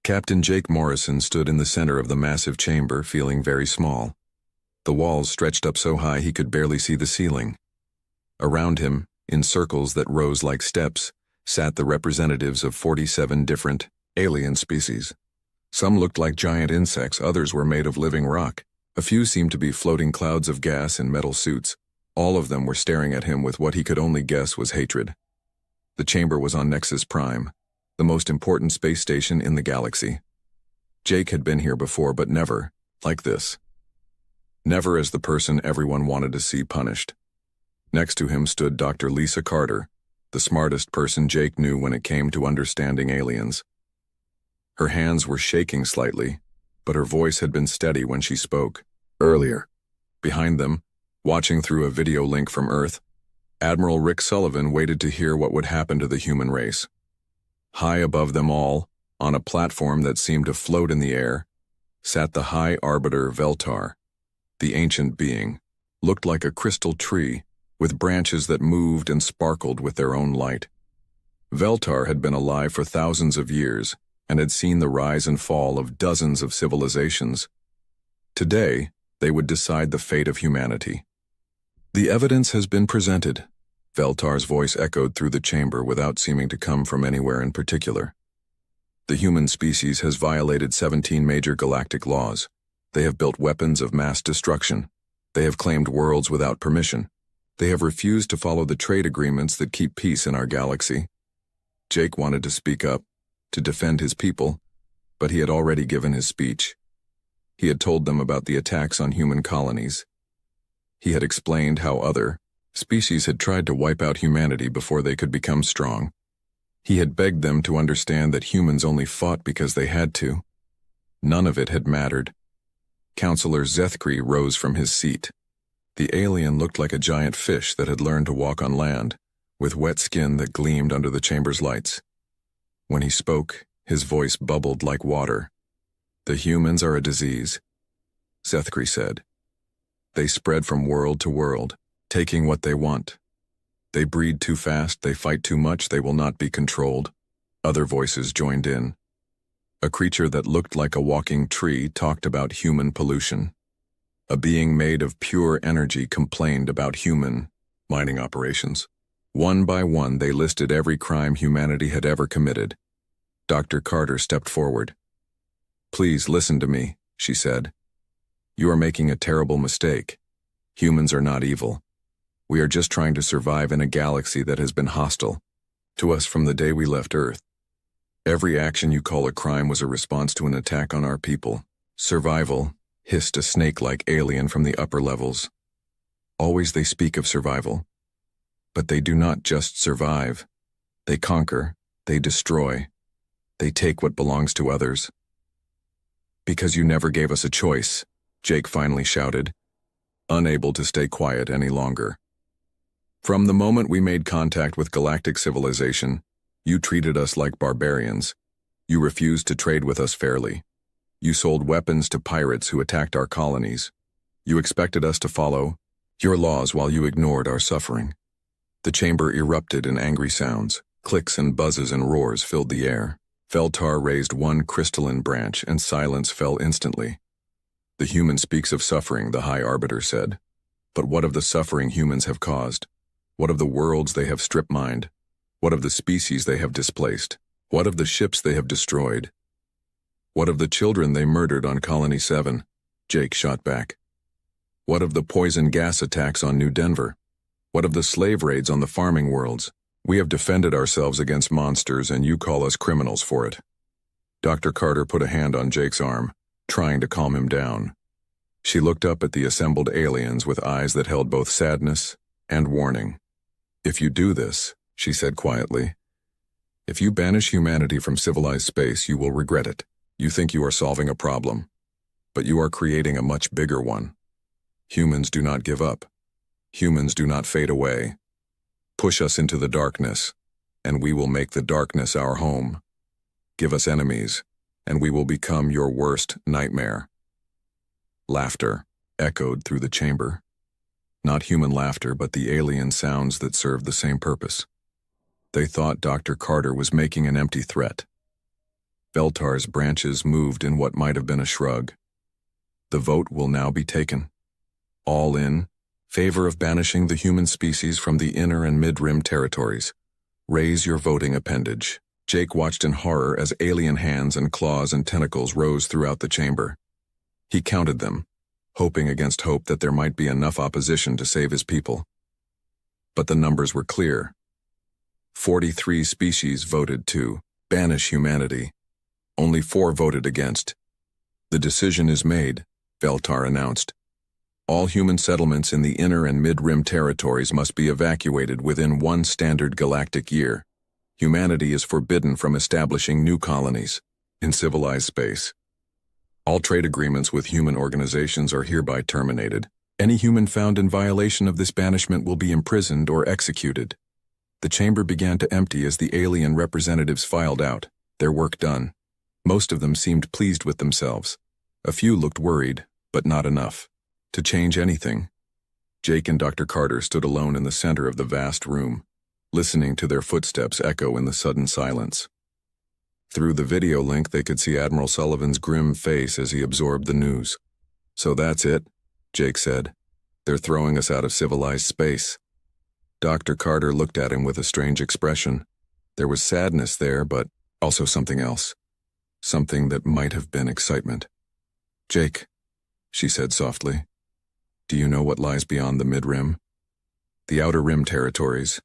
Captain Jake Morrison stood in the center of the massive chamber, feeling very small. The walls stretched up so high he could barely see the ceiling. Around him, in circles that rose like steps, sat the representatives of 47 different alien species. Some looked like giant insects, others were made of living rock. A few seemed to be floating clouds of gas in metal suits. All of them were staring at him with what he could only guess was hatred. The chamber was on Nexus Prime, the most important space station in the galaxy. Jake had been here before, but never like this. Never as the person everyone wanted to see punished. Next to him stood Dr. Lisa Carter, the smartest person Jake knew when it came to understanding aliens. Her hands were shaking slightly, but her voice had been steady when she spoke. Earlier, behind them, watching through a video link from Earth, Admiral Rick Sullivan waited to hear what would happen to the human race. High above them all, on a platform that seemed to float in the air, sat the High Arbiter Veltar. The ancient being looked like a crystal tree, with branches that moved and sparkled with their own light. Veltar had been alive for thousands of years and had seen the rise and fall of dozens of civilizations. Today, they would decide the fate of humanity. The evidence has been presented. Veltar's voice echoed through the chamber without seeming to come from anywhere in particular. The human species has violated 17 major galactic laws. They have built weapons of mass destruction. They have claimed worlds without permission. They have refused to follow the trade agreements that keep peace in our galaxy. Jake wanted to speak up, to defend his people, but he had already given his speech. He had told them about the attacks on human colonies. He had explained how other species had tried to wipe out humanity before they could become strong. He had begged them to understand that humans only fought because they had to. None of it had mattered. Counselor Zethkri rose from his seat. The alien looked like a giant fish that had learned to walk on land, with wet skin that gleamed under the chamber's lights. When he spoke, his voice bubbled like water. "The humans are a disease," Zethkri said. "They spread from world to world, taking what they want. They breed too fast, they fight too much, they will not be controlled." Other voices joined in. A creature that looked like a walking tree talked about human pollution. A being made of pure energy complained about human mining operations. One by one, they listed every crime humanity had ever committed. Dr. Carter stepped forward. "Please listen to me," she said. "You are making a terrible mistake. Humans are not evil. We are just trying to survive in a galaxy that has been hostile to us from the day we left Earth. Every action you call a crime was a response to an attack on our people. Survival," hissed a snake-like alien from the upper levels. "Always they speak of survival. But they do not just survive. They conquer, they destroy, they take what belongs to others." "Because you never gave us a choice," Jake finally shouted, unable to stay quiet any longer. "From the moment we made contact with galactic civilization, you treated us like barbarians. You refused to trade with us fairly. You sold weapons to pirates who attacked our colonies. You expected us to follow your laws while you ignored our suffering." The chamber erupted in angry sounds. Clicks and buzzes and roars filled the air. Veltar raised one crystalline branch and silence fell instantly. "The human speaks of suffering," the High Arbiter said. "But what of the suffering humans have caused? What of the worlds they have strip-mined? What of the species they have displaced? What of the ships they have destroyed? What of the children they murdered on Colony 7? Jake shot back. "What of the poison gas attacks on New Denver? What of the slave raids on the farming worlds? We have defended ourselves against monsters and you call us criminals for it." Dr. Carter put a hand on Jake's arm, trying to calm him down. She looked up at the assembled aliens with eyes that held both sadness and warning. "If you do this," she said quietly, "if you banish humanity from civilized space, you will regret it. You think you are solving a problem, but you are creating a much bigger one. Humans do not give up. Humans do not fade away. Push us into the darkness, and we will make the darkness our home. Give us enemies, and we will become your worst nightmare." Laughter echoed through the chamber. Not human laughter, but the alien sounds that served the same purpose. They thought Dr. Carter was making an empty threat. Beltar's branches moved in what might have been a shrug. The vote will now be taken. All in favor of banishing the human species from the inner and mid-rim territories. Raise your voting appendage. Jake watched in horror as alien hands and claws and tentacles rose throughout the chamber. He counted them, hoping against hope that there might be enough opposition to save his people. But the numbers were clear. 43 species voted to banish humanity. Only 4 voted against. The decision is made, Beltar announced. All human settlements in the inner and mid-rim territories must be evacuated within 1 standard galactic year. Humanity is forbidden from establishing new colonies in civilized space. All trade agreements with human organizations are hereby terminated. Any human found in violation of this banishment will be imprisoned or executed. The chamber began to empty as the alien representatives filed out, their work done. Most of them seemed pleased with themselves. A few looked worried, but not enough to change anything. Jake and Dr. Carter stood alone in the center of the vast room, listening to their footsteps echo in the sudden silence. Through the video link, they could see Admiral Sullivan's grim face as he absorbed the news. "So that's it," Jake said. "They're throwing us out of civilized space." Dr. Carter looked at him with a strange expression. There was sadness there, but also something else. Something that might have been excitement. "Jake," she said softly, "do you know what lies beyond the mid-rim?" "The outer rim territories,"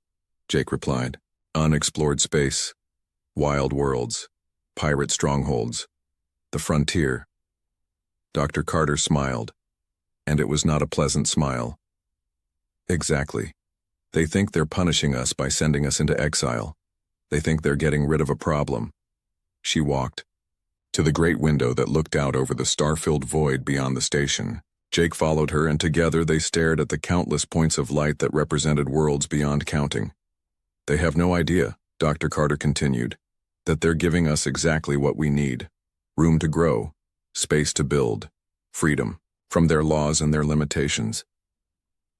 Jake replied. "Unexplored space, wild worlds, pirate strongholds, the frontier." Dr. Carter smiled, and it was not a pleasant smile. "Exactly. They think they're punishing us by sending us into exile. They think they're getting rid of a problem." She walked to the great window that looked out over the star-filled void beyond the station. Jake followed her, and together they stared at the countless points of light that represented worlds beyond counting. "They have no idea," Dr. Carter continued, "that they're giving us exactly what we need. Room to grow, space to build, freedom from their laws and their limitations."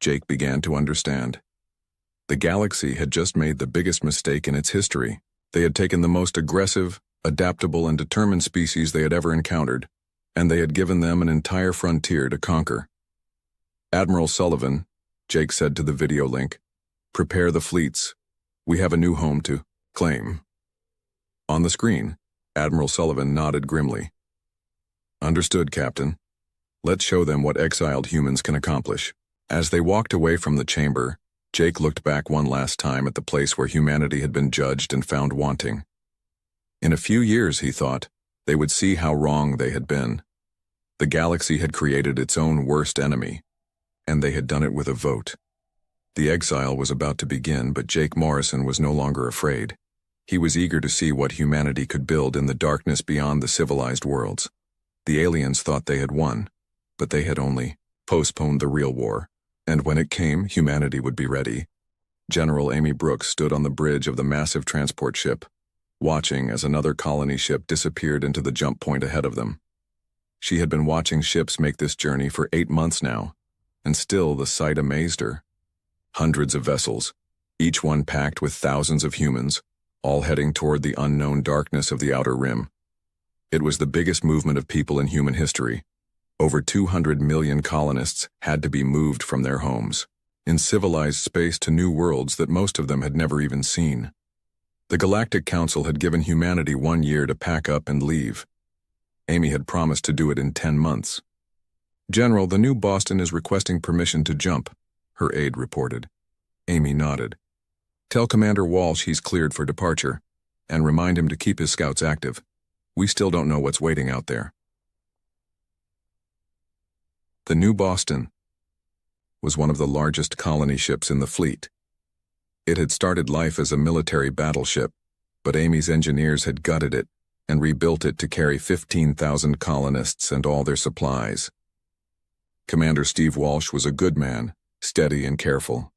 Jake began to understand. The galaxy had just made the biggest mistake in its history. They had taken the most aggressive, adaptable, and determined species they had ever encountered, and they had given them an entire frontier to conquer. "Admiral Sullivan," Jake said to the video link, "prepare the fleets. We have a new home to claim." On the screen, Admiral Sullivan nodded grimly. "Understood, Captain. Let's show them what exiled humans can accomplish." As they walked away from the chamber, Jake looked back one last time at the place where humanity had been judged and found wanting. In a few years, he thought, they would see how wrong they had been. The galaxy had created its own worst enemy, and they had done it with a vote. The exile was about to begin, but Jake Morrison was no longer afraid. He was eager to see what humanity could build in the darkness beyond the civilized worlds. The aliens thought they had won, but they had only postponed the real war, and when it came, humanity would be ready. General Amy Brooks stood on the bridge of the massive transport ship, watching as another colony ship disappeared into the jump point ahead of them. She had been watching ships make this journey for 8 months now, and still the sight amazed her. Hundreds of vessels, each one packed with thousands of humans, all heading toward the unknown darkness of the outer rim. It was the biggest movement of people in human history. Over 200 million colonists had to be moved from their homes, in civilized space, to new worlds that most of them had never even seen. The Galactic Council had given humanity 1 year to pack up and leave. Amy had promised to do it in 10 months. "General, the new Boston is requesting permission to jump," her aide reported. Amy nodded. "Tell Commander Walsh he's cleared for departure, and remind him to keep his scouts active. We still don't know what's waiting out there." The new Boston was one of the largest colony ships in the fleet. It had started life as a military battleship, but Amy's engineers had gutted it and rebuilt it to carry 15,000 colonists and all their supplies. Commander Steve Walsh was a good man, steady and careful.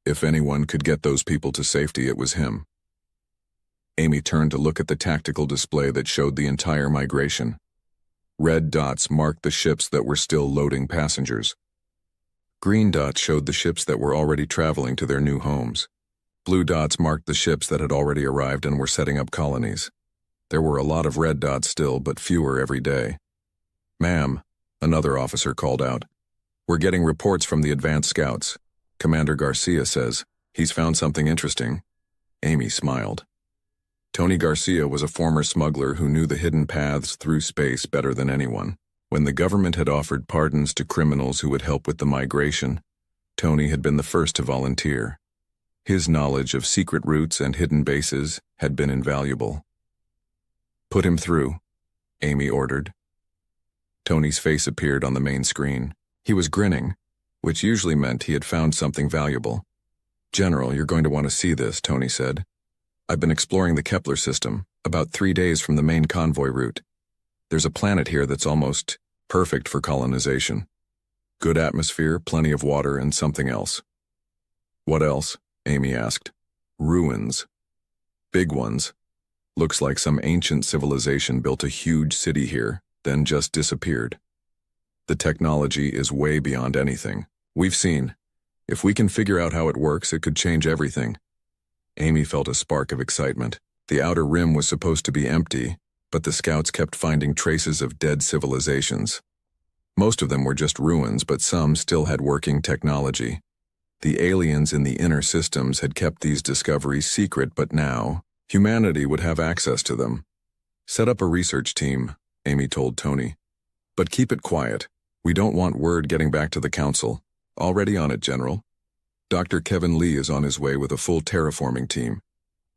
If anyone could get those people to safety, it was him. Amy turned to look at the tactical display that showed the entire migration. Red dots marked the ships that were still loading passengers. Green dots showed the ships that were already traveling to their new homes. Blue dots marked the ships that had already arrived and were setting up colonies. There were a lot of red dots still, but fewer every day. "Ma'am," another officer called out. "We're getting reports from the advanced scouts. Commander Garcia says he's found something interesting." Amy smiled. Tony Garcia was a former smuggler who knew the hidden paths through space better than anyone. When the government had offered pardons to criminals who would help with the migration, Tony had been the first to volunteer. His knowledge of secret routes and hidden bases had been invaluable. "Put him through," Amy ordered. Tony's face appeared on the main screen. He was grinning, which usually meant he had found something valuable. "General, you're going to want to see this," Tony said. "I've been exploring the Kepler system, about 3 days from the main convoy route. There's a planet here that's almost perfect for colonization. Good atmosphere, plenty of water, and something else." "What else?" Amy asked. "Ruins. Big ones. Looks like some ancient civilization built a huge city here, then just disappeared. The technology is way beyond anything we've seen. If we can figure out how it works, it could change everything." Amy felt a spark of excitement. The outer rim was supposed to be empty, but the scouts kept finding traces of dead civilizations. Most of them were just ruins, but some still had working technology. The aliens in the inner systems had kept these discoveries secret, but now humanity would have access to them. "Set up a research team," Amy told Tony. "But keep it quiet. We don't want word getting back to the council." "Already on it, General. Dr. Kevin Lee is on his way with a full terraforming team.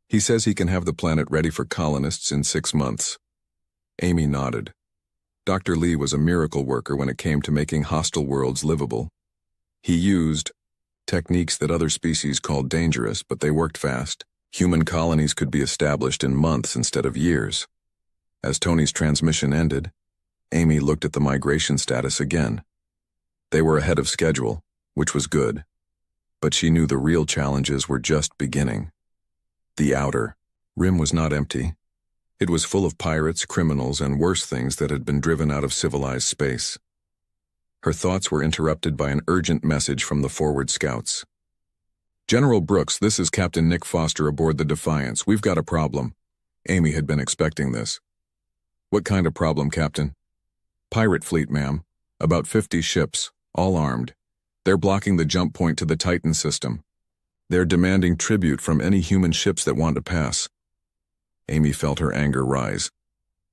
He says he can have the planet ready for colonists in 6 months." Amy nodded. Dr. Lee was a miracle worker when it came to making hostile worlds livable. He used techniques that other species called dangerous, but they worked fast. Human colonies could be established in months instead of years. As Tony's transmission ended, Amy looked at the migration status again. They were ahead of schedule, which was good. But she knew the real challenges were just beginning. The outer rim was not empty. It was full of pirates, criminals, and worse things that had been driven out of civilized space. Her thoughts were interrupted by an urgent message from the forward scouts. "General Brooks, this is Captain Nick Foster aboard the Defiance. We've got a problem." Amy had been expecting this. "What kind of problem, Captain?" "Pirate fleet, ma'am. About 50 ships, all armed. They're blocking the jump point to the Titan system. They're demanding tribute from any human ships that want to pass." Amy felt her anger rise.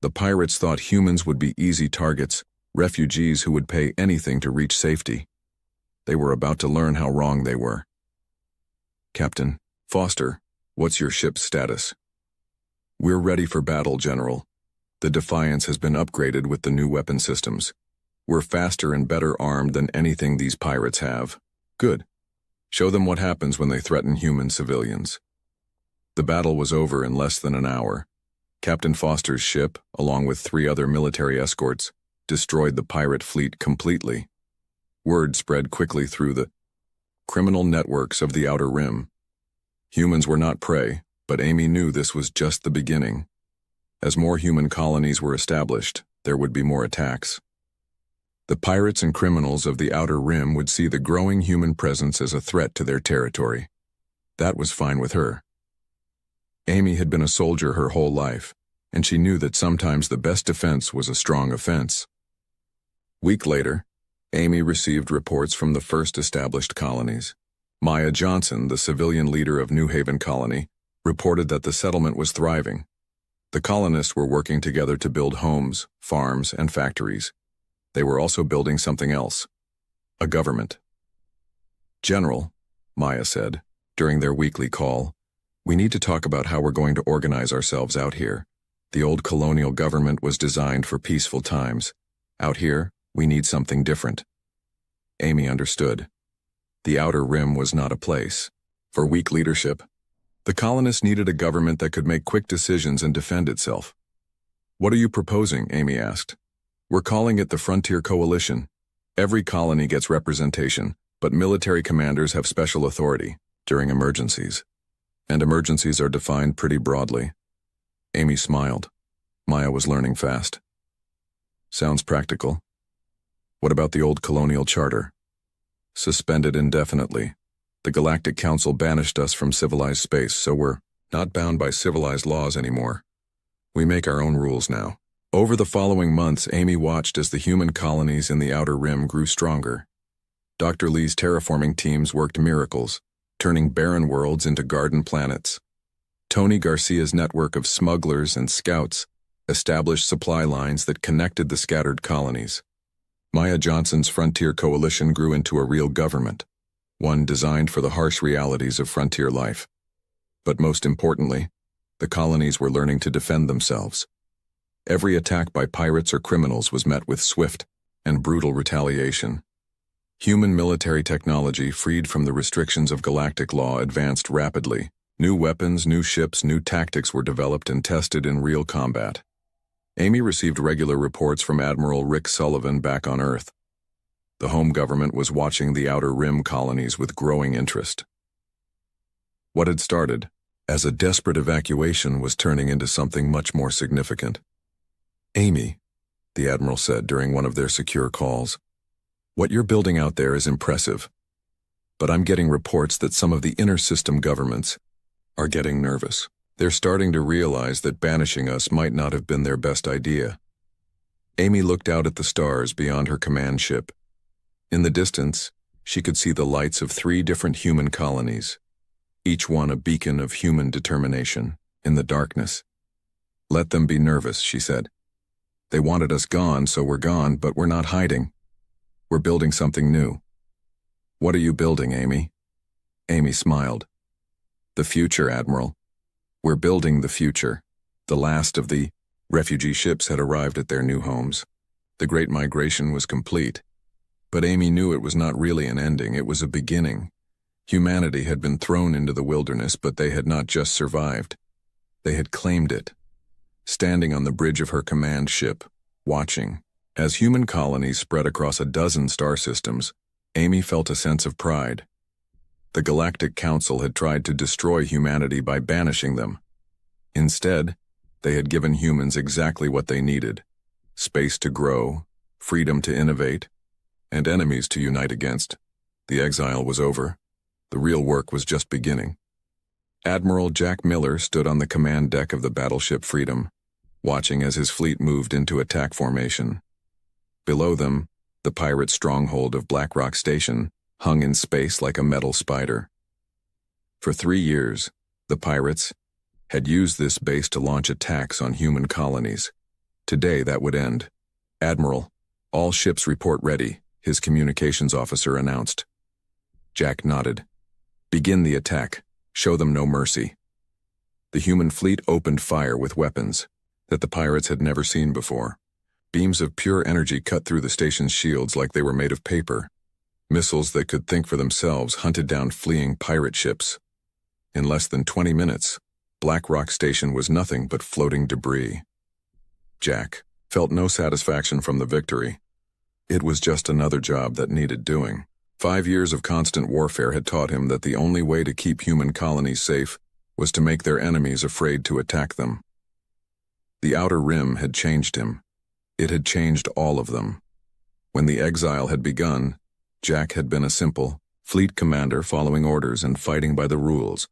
The pirates thought humans would be easy targets, refugees who would pay anything to reach safety. They were about to learn how wrong they were. "Captain Foster, what's your ship's status?" "We're ready for battle, General. The Defiance has been upgraded with the new weapon systems. We're faster and better armed than anything these pirates have." "Good. Show them what happens when they threaten human civilians." The battle was over in less than an hour. Captain Foster's ship, along with 3 other military escorts, destroyed the pirate fleet completely. Word spread quickly through the criminal networks of the Outer Rim. Humans were not prey, but Amy knew this was just the beginning. As more human colonies were established, there would be more attacks. The pirates and criminals of the Outer Rim would see the growing human presence as a threat to their territory. That was fine with her. Amy had been a soldier her whole life, and she knew that sometimes the best defense was a strong offense. Week later, Amy received reports from the first established colonies. Maya Johnson, the civilian leader of New Haven Colony, reported that the settlement was thriving. The colonists were working together to build homes, farms, and factories. They were also building something else: a government. "General," Maya said, during their weekly call, "we need to talk about how we're going to organize ourselves out here. The old colonial government was designed for peaceful times. Out here, we need something different." Amy understood. The Outer Rim was not a place for weak leadership. The colonists needed a government that could make quick decisions and defend itself. "What are you proposing?" Amy asked. "We're calling it the Frontier Coalition. Every colony gets representation, but military commanders have special authority during emergencies. And emergencies are defined pretty broadly." Amy smiled. Maya was learning fast. "Sounds practical. What about the old colonial charter?" "Suspended indefinitely. The Galactic Council banished us from civilized space, so we're not bound by civilized laws anymore. We make our own rules now. Over the following months, Amy watched as the human colonies in the Outer Rim grew stronger. Dr. Lee's terraforming teams worked miracles, turning barren worlds into garden planets. Tony Garcia's network of smugglers and scouts established supply lines that connected the scattered colonies. Maya Johnson's Frontier Coalition grew into a real government, one designed for the harsh realities of frontier life. But most importantly, the colonies were learning to defend themselves. Every attack by pirates or criminals was met with swift and brutal retaliation. Human military technology, freed from the restrictions of galactic law, advanced rapidly. New weapons, new ships, new tactics were developed and tested in real combat. Amy received regular reports from Admiral Rick Sullivan back on Earth. The home government was watching the Outer Rim colonies with growing interest. What had started as a desperate evacuation was turning into something much more significant. "Amy," the Admiral said during one of their secure calls, "what you're building out there is impressive, but I'm getting reports that some of the inner system governments are getting nervous. They're starting to realize that banishing us might not have been their best idea." Amy looked out at the stars beyond her command ship. In the distance, she could see the lights of 3 different human colonies, each one a beacon of human determination in the darkness. "Let them be nervous," she said. "They wanted us gone, so we're gone, but we're not hiding. We're building something new." "What are you building, Amy?" Amy smiled. "The future, Admiral. We're building the future." The last of the refugee ships had arrived at their new homes. The Great Migration was complete. But Amy knew it was not really an ending, it was a beginning. Humanity had been thrown into the wilderness, but they had not just survived. They had claimed it. Standing on the bridge of her command ship, watching, as human colonies spread across a dozen star systems, Amy felt a sense of pride. The Galactic Council had tried to destroy humanity by banishing them. Instead, they had given humans exactly what they needed: space to grow, freedom to innovate, and enemies to unite against. The exile was over. The real work was just beginning. Admiral Jack Miller stood on the command deck of the battleship Freedom, watching as his fleet moved into attack formation. Below them, the pirate stronghold of Black Rock Station hung in space like a metal spider. For 3 years, the pirates had used this base to launch attacks on human colonies. Today that would end. "Admiral, all ships report ready," his communications officer announced. Jack nodded. "Begin the attack. Show them no mercy." The human fleet opened fire with weapons that the pirates had never seen before. Beams of pure energy cut through the station's shields like they were made of paper. Missiles that could think for themselves hunted down fleeing pirate ships. In less than 20 minutes, Black Rock Station was nothing but floating debris. Jack felt no satisfaction from the victory. It was just another job that needed doing. 5 years of constant warfare had taught him that the only way to keep human colonies safe was to make their enemies afraid to attack them. The Outer Rim had changed him. It had changed all of them. When the exile had begun, Jack had been a simple fleet commander following orders and fighting by the rules.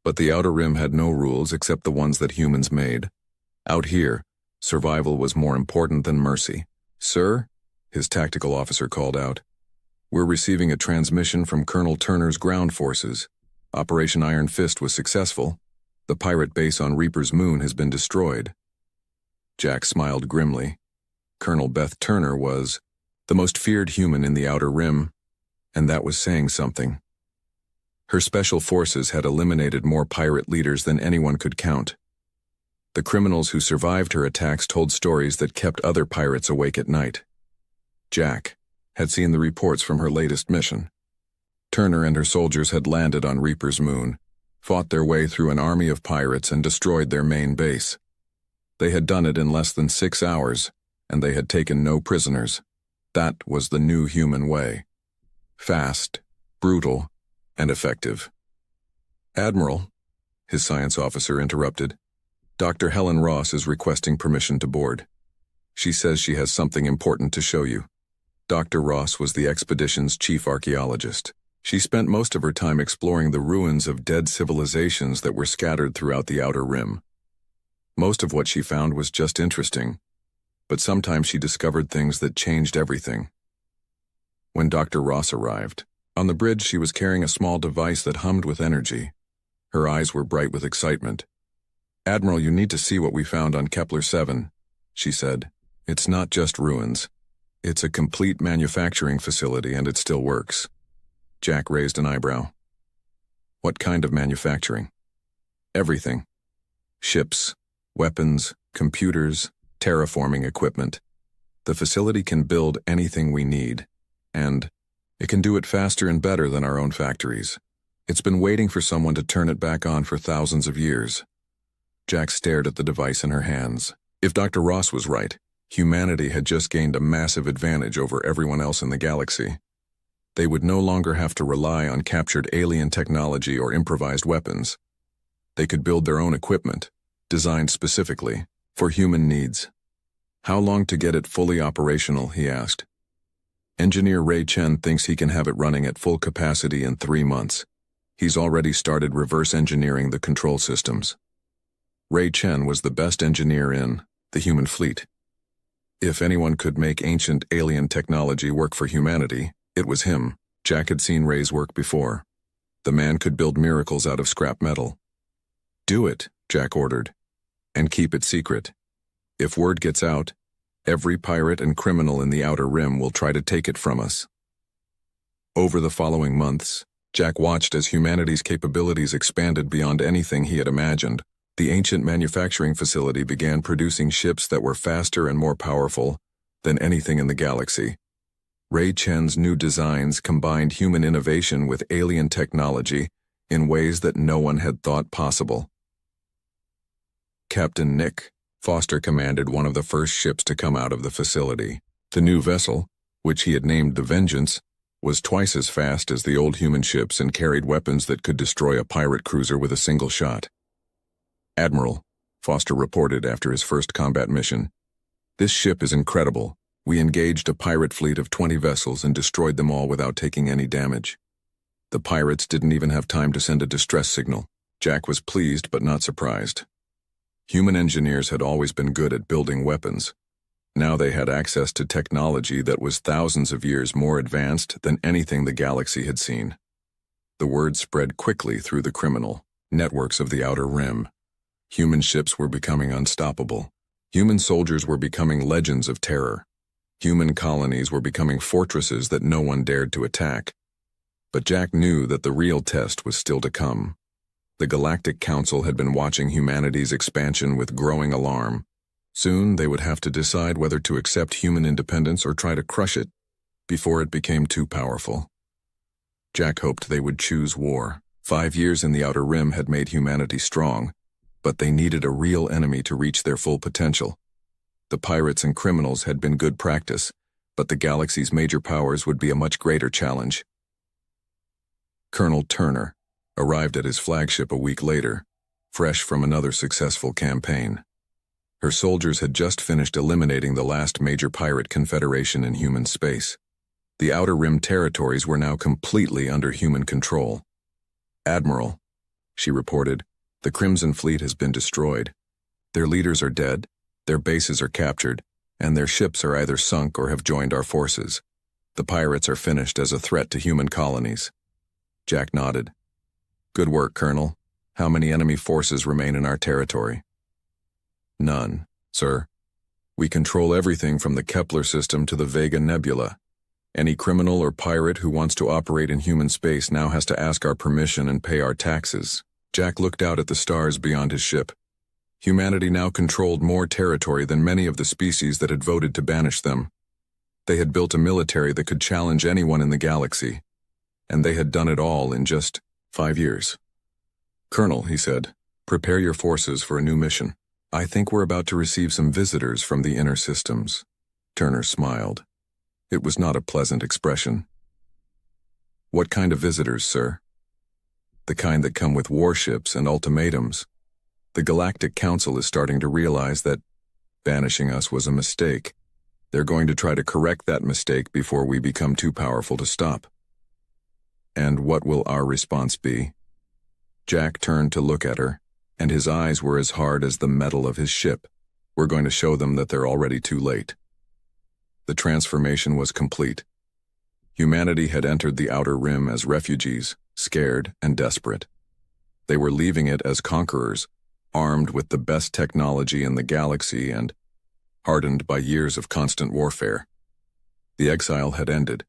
But the Outer Rim had no rules except the ones that humans made. Out here, survival was more important than mercy. "Sir," his tactical officer called out, "we're receiving a transmission from Colonel Turner's ground forces. Operation Iron Fist was successful. The pirate base on Reaper's Moon has been destroyed." Jack smiled grimly. Colonel Beth Turner was the most feared human in the Outer Rim, and that was saying something. Her special forces had eliminated more pirate leaders than anyone could count. The criminals who survived her attacks told stories that kept other pirates awake at night. Jack had seen the reports from her latest mission. Turner and her soldiers had landed on Reaper's Moon, fought their way through an army of pirates, and destroyed their main base. They had done it in less than 6 hours, and they had taken no prisoners. That was the new human way. Fast, brutal, and effective. "Admiral," his science officer interrupted, "Dr. Helen Ross is requesting permission to board. She says she has something important to show you." Dr. Ross was the expedition's chief archaeologist. She spent most of her time exploring the ruins of dead civilizations that were scattered throughout the Outer Rim. Most of what she found was just interesting, but sometimes she discovered things that changed everything. When Dr. Ross arrived, on the bridge she was carrying a small device that hummed with energy. Her eyes were bright with excitement. "Admiral, you need to see what we found on Kepler-7, she said. "It's not just ruins. It's a complete manufacturing facility and it still works." Jack raised an eyebrow. "What kind of manufacturing?" "Everything. Ships, weapons, computers, terraforming equipment. The facility can build anything we need, and it can do it faster and better than our own factories. It's been waiting for someone to turn it back on for thousands of years." Jack stared at the device in her hands. If Dr. Ross was right, humanity had just gained a massive advantage over everyone else in the galaxy. They would no longer have to rely on captured alien technology or improvised weapons. They could build their own equipment, designed specifically for human needs. "How long to get it fully operational?" he asked. "Engineer Ray Chen thinks he can have it running at full capacity in 3 months. He's already started reverse engineering the control systems." Ray Chen was the best engineer in the human fleet. If anyone could make ancient alien technology work for humanity, it was him. Jack had seen Ray's work before. The man could build miracles out of scrap metal. "Do it," Jack ordered, "and keep it secret. If word gets out, every pirate and criminal in the Outer Rim will try to take it from us." Over the following months, Jack watched as humanity's capabilities expanded beyond anything he had imagined. The ancient manufacturing facility began producing ships that were faster and more powerful than anything in the galaxy. Ray Chen's new designs combined human innovation with alien technology in ways that no one had thought possible. Captain Nick Foster commanded one of the first ships to come out of the facility. The new vessel, which he had named the Vengeance, was twice as fast as the old human ships and carried weapons that could destroy a pirate cruiser with a single shot. "Admiral," Foster reported after his first combat mission, "this ship is incredible. We engaged a pirate fleet of 20 vessels and destroyed them all without taking any damage. The pirates didn't even have time to send a distress signal." Jack was pleased but not surprised. Human engineers had always been good at building weapons. Now they had access to technology that was thousands of years more advanced than anything the galaxy had seen. The word spread quickly through the criminal networks of the Outer Rim. Human ships were becoming unstoppable. Human soldiers were becoming legends of terror. Human colonies were becoming fortresses that no one dared to attack. But Jack knew that the real test was still to come. The Galactic Council had been watching humanity's expansion with growing alarm. Soon they would have to decide whether to accept human independence or try to crush it before it became too powerful. Jack hoped they would choose war. 5 years in the Outer Rim had made humanity strong, but they needed a real enemy to reach their full potential. The pirates and criminals had been good practice, but the galaxy's major powers would be a much greater challenge. Colonel Turner arrived at his flagship a week later, fresh from another successful campaign. Her soldiers had just finished eliminating the last major pirate confederation in human space. The Outer Rim territories were now completely under human control. "Admiral," she reported, "the Crimson Fleet has been destroyed. Their leaders are dead, their bases are captured, and their ships are either sunk or have joined our forces. The pirates are finished as a threat to human colonies." Jack nodded. "Good work, Colonel. How many enemy forces remain in our territory?" "None, sir. We control everything from the Kepler system to the Vega Nebula. Any criminal or pirate who wants to operate in human space now has to ask our permission and pay our taxes." Jack looked out at the stars beyond his ship. Humanity now controlled more territory than many of the species that had voted to banish them. They had built a military that could challenge anyone in the galaxy, and they had done it all in just 5 years. "Colonel," he said, "prepare your forces for a new mission. I think we're about to receive some visitors from the inner systems." Turner smiled. It was not a pleasant expression. "What kind of visitors, sir?" "The kind that come with warships and ultimatums. The Galactic Council is starting to realize that banishing us was a mistake. They're going to try to correct that mistake before we become too powerful to stop." "And what will our response be?" Jack turned to look at her. and his eyes were as hard as the metal of his ship. "We're going to show them that they're already too late." The transformation was complete. Humanity had entered the Outer Rim as refugees, scared and desperate. They were leaving it as conquerors, armed with the best technology in the galaxy and hardened by years of constant warfare. The exile had ended.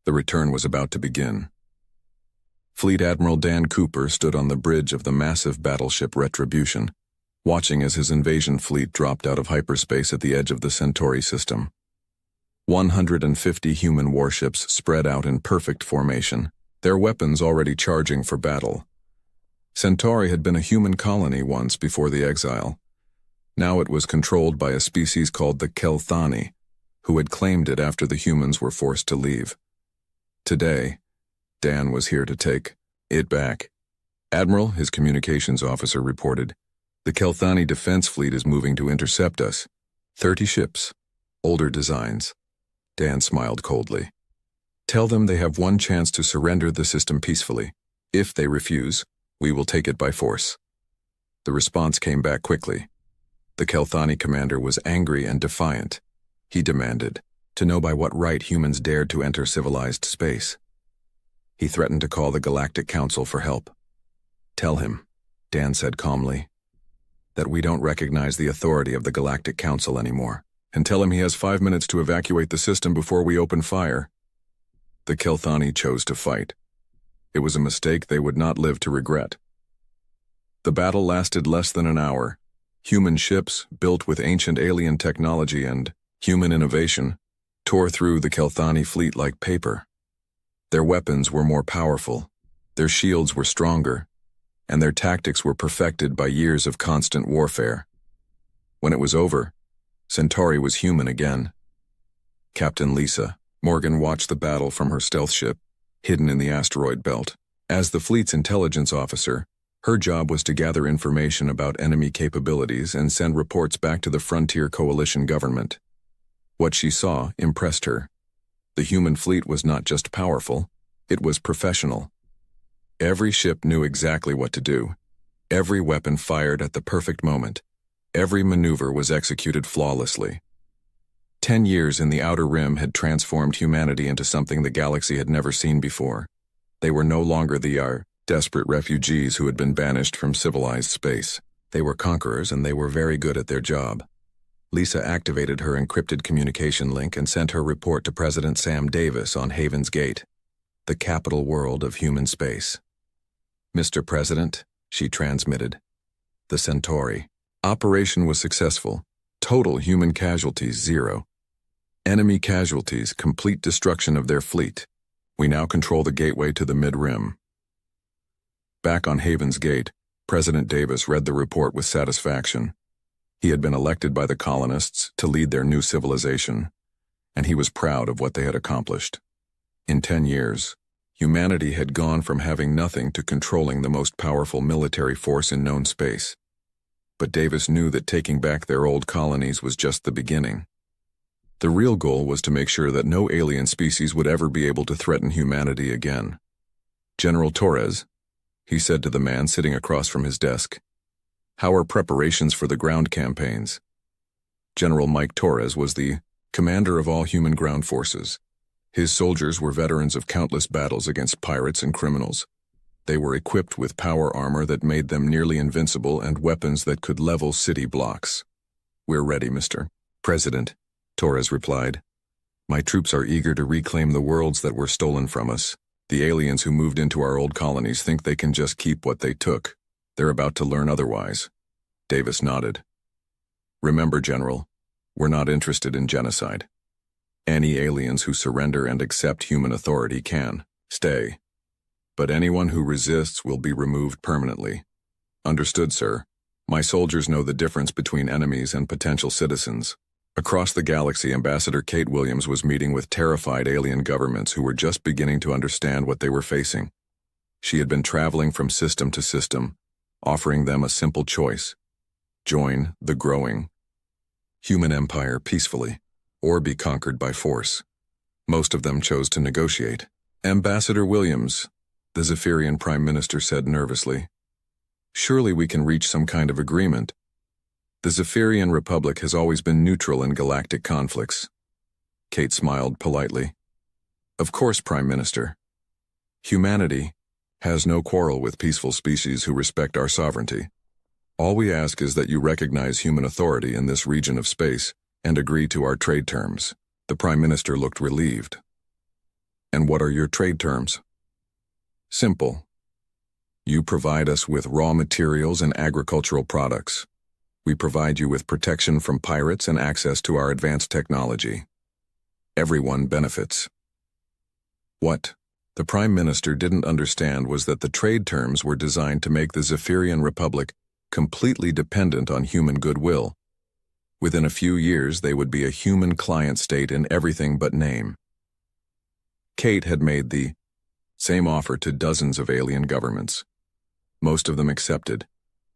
The return was about to begin. Fleet Admiral Dan Cooper stood on the bridge of the massive battleship Retribution, watching as his invasion fleet dropped out of hyperspace at the edge of the Centauri system. 150 human warships spread out in perfect formation, their weapons already charging for battle. Centauri had been a human colony once before the exile. Now it was controlled by a species called the Kelthani, who had claimed it after the humans were forced to leave. Today, Dan was here to take it back. "Admiral," his communications officer reported, "the Kelthani defense fleet is moving to intercept us. 30 ships, older designs." Dan smiled coldly. "Tell them they have one chance to surrender the system peacefully. If they refuse, we will take it by force." The response came back quickly. The Kelthani commander was angry and defiant. He demanded to know by what right humans dared to enter civilized space. He threatened to call the Galactic Council for help. "Tell him," Dan said calmly, "that we don't recognize the authority of the Galactic Council anymore, and tell him he has 5 minutes to evacuate the system before we open fire." The Kelthani chose to fight. It was a mistake they would not live to regret. The battle lasted less than an hour. Human ships, built with ancient alien technology and human innovation, tore through the Kelthani fleet like paper. Their weapons were more powerful, their shields were stronger, and their tactics were perfected by years of constant warfare. When it was over, Centauri was human again. Captain Lisa Morgan watched the battle from her stealth ship, hidden in the asteroid belt. As the fleet's intelligence officer, her job was to gather information about enemy capabilities and send reports back to the Frontier Coalition government. What she saw impressed her. The human fleet was not just powerful, it was professional. Every ship knew exactly what to do. Every weapon fired at the perfect moment. Every maneuver was executed flawlessly. 10 years in the Outer Rim had transformed humanity into something the galaxy had never seen before. They were no longer the desperate refugees who had been banished from civilized space. They were conquerors, and they were very good at their job. Lisa activated her encrypted communication link and sent her report to President Sam Davis on Haven's Gate, the capital world of human space. "Mr. President," she transmitted, "the Centauri operation was successful. Total human casualties 0. Enemy casualties, complete destruction of their fleet. We now control the gateway to the mid-rim." Back on Haven's Gate, President Davis read the report with satisfaction. He had been elected by the colonists to lead their new civilization, and he was proud of what they had accomplished. In 10 years, humanity had gone from having nothing to controlling the most powerful military force in known space. But Davis knew that taking back their old colonies was just the beginning. The real goal was to make sure that no alien species would ever be able to threaten humanity again. "General Torres," he said to the man sitting across from his desk, "how are preparations for the ground campaigns?" General Mike Torres was the commander of all human ground forces. His soldiers were veterans of countless battles against pirates and criminals. They were equipped with power armor that made them nearly invincible and weapons that could level city blocks. "We're ready, Mr. President," Torres replied. "My troops are eager to reclaim the worlds that were stolen from us. The aliens who moved into our old colonies think they can just keep what they took. They're about to learn otherwise." Davis nodded. "Remember, General, we're not interested in genocide. Any aliens who surrender and accept human authority can stay. But anyone who resists will be removed permanently." "Understood, sir. My soldiers know the difference between enemies and potential citizens." Across the galaxy, Ambassador Kate Williams was meeting with terrified alien governments who were just beginning to understand what they were facing. She had been traveling from system to system, offering them a simple choice: join the growing human empire peacefully, or be conquered by force. Most of them chose to negotiate. "Ambassador Williams," the Zephyrian Prime Minister said nervously, Surely we can reach some kind of agreement. The Zephyrian Republic has always been neutral in galactic conflicts. Kate smiled politely. Of course, Prime Minister. Humanity has no quarrel with peaceful species who respect our sovereignty. All we ask is that you recognize human authority in this region of space and agree to our trade terms. The Prime Minister looked relieved. And what are your trade terms? Simple. You provide us with raw materials and agricultural products. We provide you with protection from pirates and access to our advanced technology. Everyone benefits. What the Prime Minister didn't understand was that the trade terms were designed to make the Zephyrian Republic completely dependent on human goodwill. Within a few years, they would be a human client state in everything but name. Kate had made the same offer to dozens of alien governments. Most of them accepted,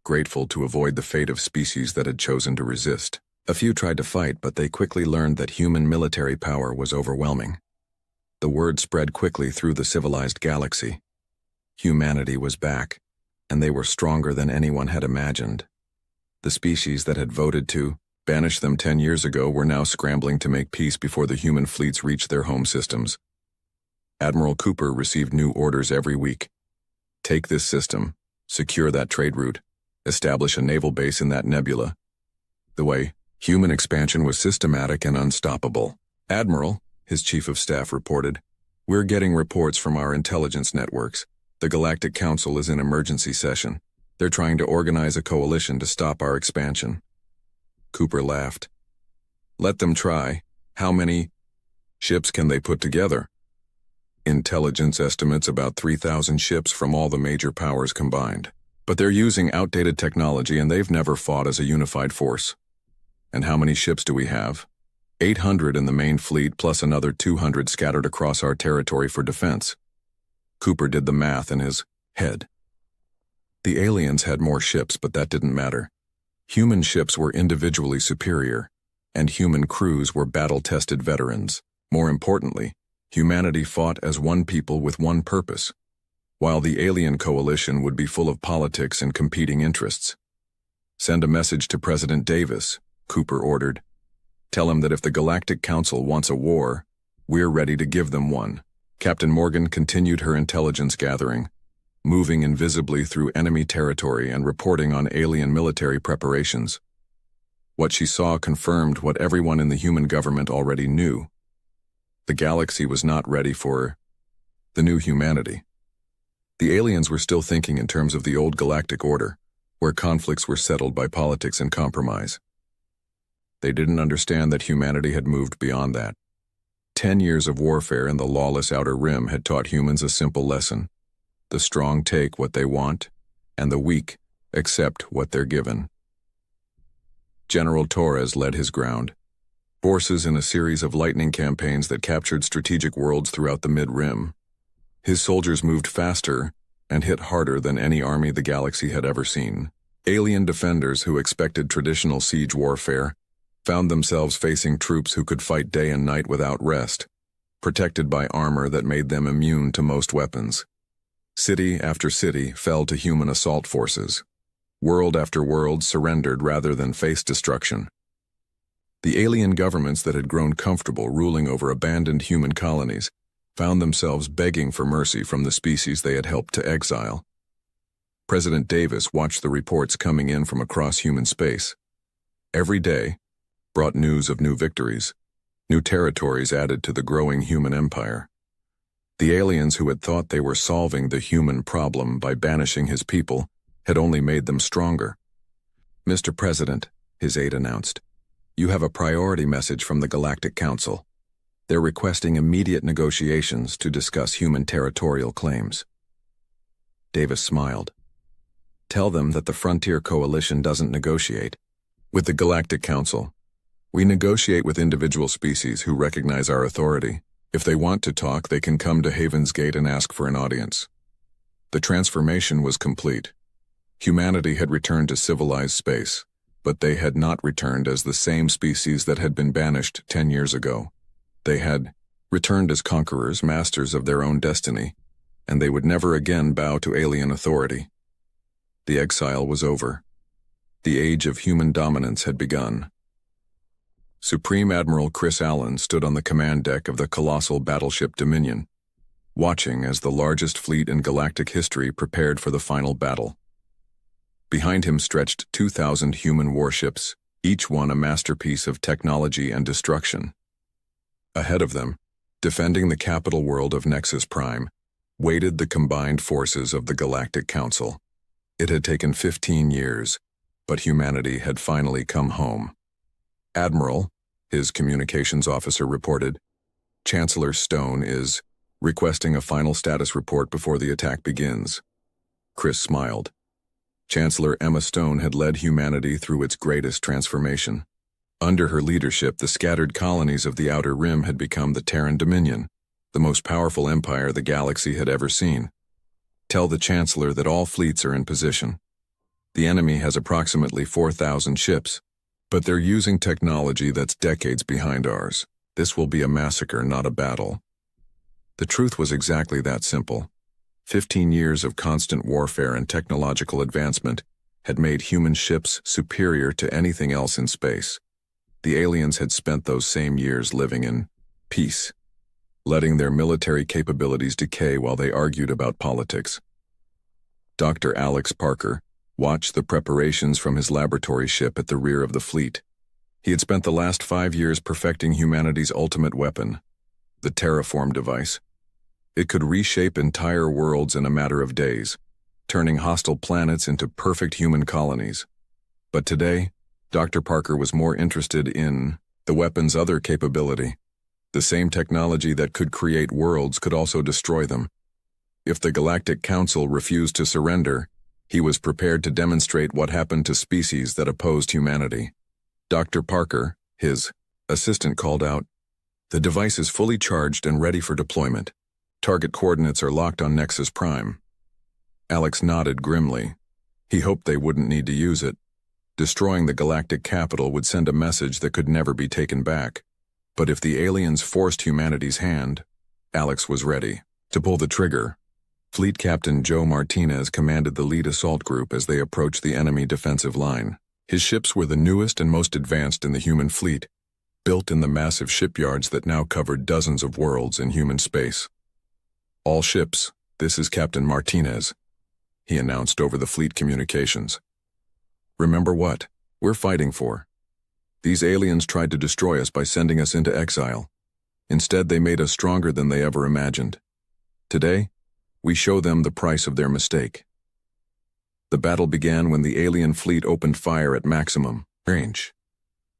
grateful to avoid the fate of species that had chosen to resist. A few tried to fight, but they quickly learned that human military power was overwhelming. The word spread quickly through the civilized galaxy. Humanity was back, and they were stronger than anyone had imagined. The species that had voted to banish them 10 years ago were now scrambling to make peace before the human fleets reached their home systems. Admiral Cooper received new orders every week. Take this system, secure that trade route, establish a naval base in that nebula. The way human expansion was systematic and unstoppable. Admiral, his chief of staff reported, we're getting reports from our intelligence networks. The Galactic Council is in emergency session. They're trying to organize a coalition to stop our expansion. Cooper laughed. Let them try. How many ships can they put together? Intelligence estimates about 3,000 ships from all the major powers combined. But they're using outdated technology and they've never fought as a unified force. And how many ships do we have? 800 in the main fleet plus another 200 scattered across our territory for defense. Cooper did the math in his head. The aliens had more ships, but that didn't matter. Human ships were individually superior, and human crews were battle-tested veterans. More importantly, humanity fought as one people with one purpose, while the alien coalition would be full of politics and competing interests. Send a message to President Davis, Cooper ordered. Tell him that if the Galactic Council wants a war, we're ready to give them one. Captain Morgan continued her intelligence gathering, moving invisibly through enemy territory and reporting on alien military preparations. What she saw confirmed what everyone in the human government already knew. The galaxy was not ready for the new humanity. The aliens were still thinking in terms of the old galactic order, where conflicts were settled by politics and compromise. They didn't understand that humanity had moved beyond that. 10 years of warfare in the lawless Outer Rim had taught humans a simple lesson. The strong take what they want, and the weak accept what they're given. General Torres led his ground forces in a series of lightning campaigns that captured strategic worlds throughout the mid-rim. His soldiers moved faster and hit harder than any army the galaxy had ever seen. Alien defenders who expected traditional siege warfare found themselves facing troops who could fight day and night without rest, protected by armor that made them immune to most weapons. City after city fell to human assault forces. World after world surrendered rather than face destruction. The alien governments that had grown comfortable ruling over abandoned human colonies found themselves begging for mercy from the species they had helped to exile. President Davis watched the reports coming in from across human space. Every day brought news of new victories, new territories added to the growing human empire. The aliens who had thought they were solving the human problem by banishing his people had only made them stronger. Mr. President, his aide announced, you have a priority message from the Galactic Council. They're requesting immediate negotiations to discuss human territorial claims. Davis smiled. Tell them that the Frontier Coalition doesn't negotiate with the Galactic Council. We negotiate with individual species who recognize our authority. If they want to talk, they can come to Haven's Gate and ask for an audience. The transformation was complete. Humanity had returned to civilized space, but they had not returned as the same species that had been banished 10 years ago. They had returned as conquerors, masters of their own destiny, and they would never again bow to alien authority. The exile was over. The age of human dominance had begun. Supreme Admiral Chris Allen stood on the command deck of the colossal battleship Dominion, watching as the largest fleet in galactic history prepared for the final battle. Behind him stretched 2,000 human warships, each one a masterpiece of technology and destruction. Ahead of them, defending the capital world of Nexus Prime, waited the combined forces of the Galactic Council. It had taken 15 years, but humanity had finally come home. Admiral, his communications officer reported, Chancellor Stone is requesting a final status report before the attack begins. Chris smiled. Chancellor Emma Stone had led humanity through its greatest transformation. Under her leadership, the scattered colonies of the Outer Rim had become the Terran Dominion, the most powerful empire the galaxy had ever seen. Tell the Chancellor that all fleets are in position. The enemy has approximately 4,000 ships, but they're using technology that's decades behind ours. This will be a massacre, not a battle. The truth was exactly that simple. 15 years of constant warfare and technological advancement had made human ships superior to anything else in space. The aliens had spent those same years living in peace, letting their military capabilities decay while they argued about politics. Dr. Alex Parker watched the preparations from his laboratory ship at the rear of the fleet. He had spent the last 5 years perfecting humanity's ultimate weapon, the terraform device. It could reshape entire worlds in a matter of days, turning hostile planets into perfect human colonies. But today, Dr. Parker was more interested in the weapon's other capability. The same technology that could create worlds could also destroy them. If the Galactic Council refused to surrender, he was prepared to demonstrate what happened to species that opposed humanity. Dr. Parker, his assistant, called out, "The device is fully charged and ready for deployment. Target coordinates are locked on Nexus Prime." Alex nodded grimly. He hoped they wouldn't need to use it. Destroying the galactic capital would send a message that could never be taken back. But if the aliens forced humanity's hand, Alex was ready to pull the trigger. Fleet Captain Joe Martinez commanded the lead assault group as they approached the enemy defensive line. His ships were the newest and most advanced in the human fleet, built in the massive shipyards that now covered dozens of worlds in human space. "All ships, this is Captain Martinez," he announced over the fleet communications. "Remember what we're fighting for. These aliens tried to destroy us by sending us into exile. Instead, they made us stronger than they ever imagined. Today, we show them the price of their mistake." The battle began when the alien fleet opened fire at maximum range.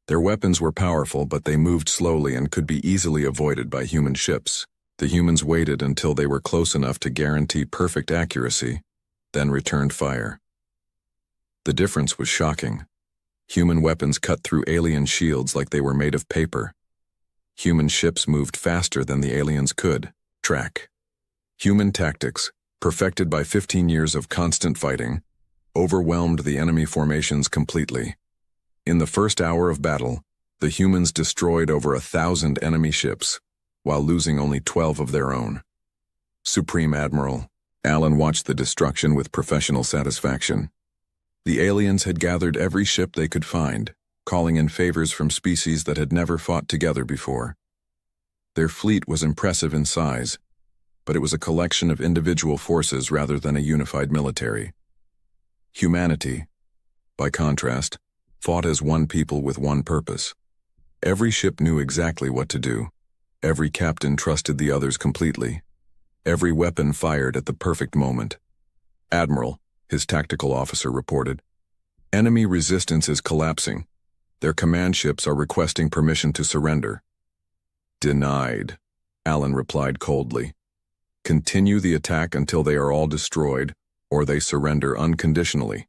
Their weapons were powerful, but they moved slowly and could be easily avoided by human ships. The humans waited until they were close enough to guarantee perfect accuracy, then returned fire. The difference was shocking. Human weapons cut through alien shields like they were made of paper. Human ships moved faster than the aliens could track. Human tactics, perfected by 15 years of constant fighting, overwhelmed the enemy formations completely. In the first hour of battle, the humans destroyed over 1,000 enemy ships, while losing only 12 of their own. Supreme Admiral Allen watched the destruction with professional satisfaction. The aliens had gathered every ship they could find, calling in favors from species that had never fought together before. Their fleet was impressive in size, but it was a collection of individual forces rather than a unified military. Humanity, by contrast, fought as one people with one purpose. Every ship knew exactly what to do. Every captain trusted the others completely. Every weapon fired at the perfect moment. "Admiral," his tactical officer reported, "enemy resistance is collapsing. Their command ships are requesting permission to surrender." "Denied," Allen replied coldly. "Continue the attack until they are all destroyed, or they surrender unconditionally."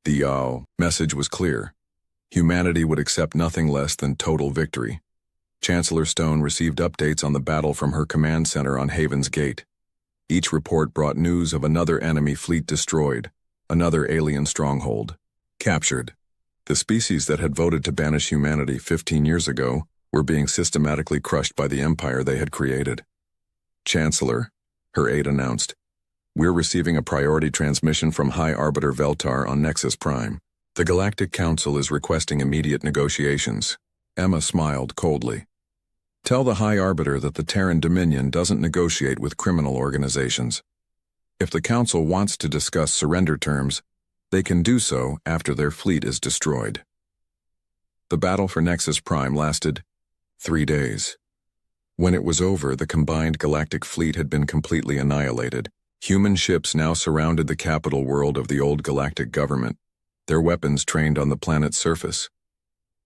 The message was clear. Humanity would accept nothing less than total victory. Chancellor Stone received updates on the battle from her command center on Haven's Gate. Each report brought news of another enemy fleet destroyed, another alien stronghold captured. The species that had voted to banish humanity 15 years ago were being systematically crushed by the empire they had created. "Chancellor," her aide announced, We're receiving a priority transmission from High Arbiter Veltar on Nexus Prime. The Galactic Council is requesting immediate negotiations. Emma smiled coldly. Tell the High Arbiter that the Terran Dominion doesn't negotiate with criminal organizations. If the Council wants to discuss surrender terms, they can do so after their fleet is destroyed. The battle for Nexus Prime lasted 3 days. When it was over, the combined galactic fleet had been completely annihilated. Human ships now surrounded the capital world of the old galactic government, their weapons trained on the planet's surface.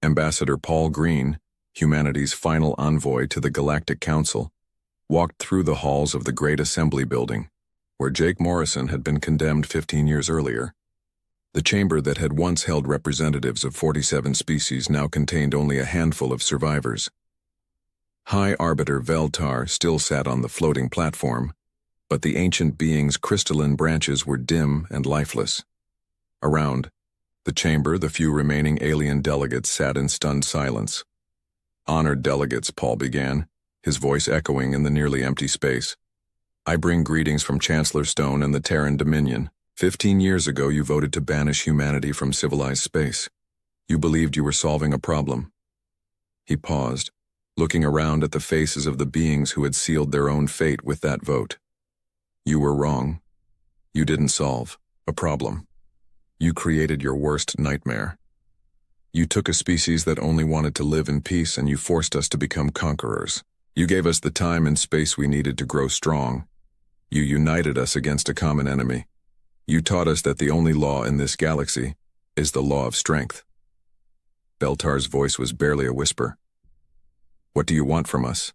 Ambassador Paul Green, humanity's final envoy to the Galactic Council, walked through the halls of the Great Assembly Building, where Jake Morrison had been condemned 15 years earlier. The chamber that had once held representatives of 47 species now contained only a handful of survivors. High Arbiter Veltar still sat on the floating platform, but the ancient being's crystalline branches were dim and lifeless. Around the chamber, the few remaining alien delegates sat in stunned silence. Honored delegates, Paul began, his voice echoing in the nearly empty space. I bring greetings from Chancellor Stone and the Terran Dominion. 15 years ago, you voted to banish humanity from civilized space. You believed you were solving a problem. He paused, looking around at the faces of the beings who had sealed their own fate with that vote. You were wrong. You didn't solve a problem. You created your worst nightmare. You took a species that only wanted to live in peace and you forced us to become conquerors. You gave us the time and space we needed to grow strong. You united us against a common enemy. You taught us that the only law in this galaxy is the law of strength. Veltar's voice was barely a whisper. What do you want from us?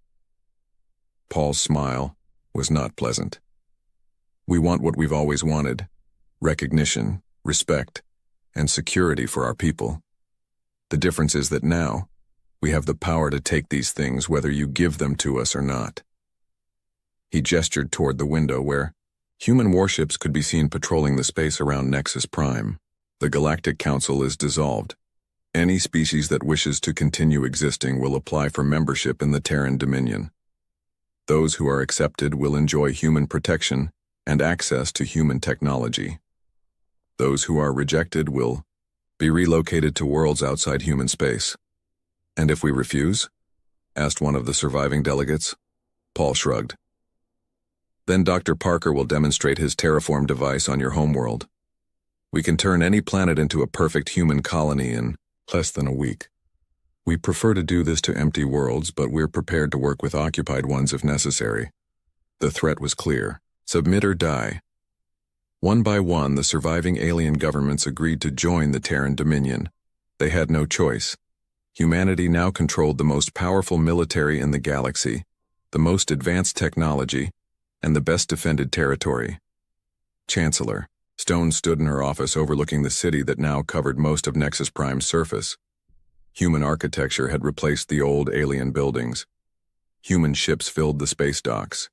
Paul's smile was not pleasant. We want what we've always wanted: recognition, respect, and security for our people. The difference is that now, we have the power to take these things whether you give them to us or not. He gestured toward the window where human warships could be seen patrolling the space around Nexus Prime. The Galactic Council is dissolved. Any species that wishes to continue existing will apply for membership in the Terran Dominion. Those who are accepted will enjoy human protection and access to human technology. Those who are rejected will be relocated to worlds outside human space. And if we refuse? Asked one of the surviving delegates. Paul shrugged. Then Dr. Parker will demonstrate his terraform device on your homeworld. We can turn any planet into a perfect human colony in less than a week. We prefer to do this to empty worlds, but we're prepared to work with occupied ones if necessary. The threat was clear. Submit or die. One by one, the surviving alien governments agreed to join the Terran Dominion. They had no choice. Humanity now controlled the most powerful military in the galaxy, the most advanced technology, and the best defended territory. Chancellor Stone stood in her office overlooking the city that now covered most of Nexus Prime's surface. Human architecture had replaced the old alien buildings. Human ships filled the space docks.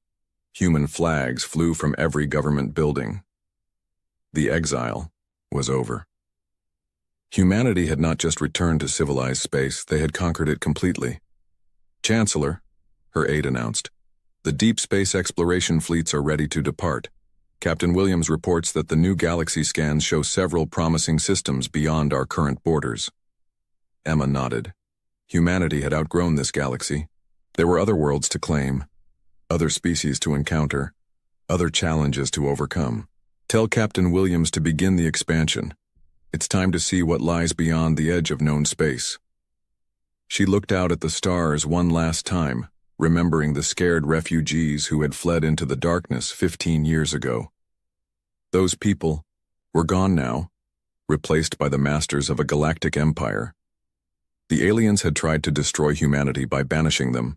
Human flags flew from every government building. The exile was over. Humanity had not just returned to civilized space, they had conquered it completely. Chancellor, her aide announced, the deep space exploration fleets are ready to depart. Captain Williams reports that the new galaxy scans show several promising systems beyond our current borders. Emma nodded. Humanity had outgrown this galaxy. There were other worlds to claim, other species to encounter, other challenges to overcome. Tell Captain Williams to begin the expansion. It's time to see what lies beyond the edge of known space. She looked out at the stars one last time, remembering the scared refugees who had fled into the darkness 15 years ago. Those people were gone now, replaced by the masters of a galactic empire. The aliens had tried to destroy humanity by banishing them,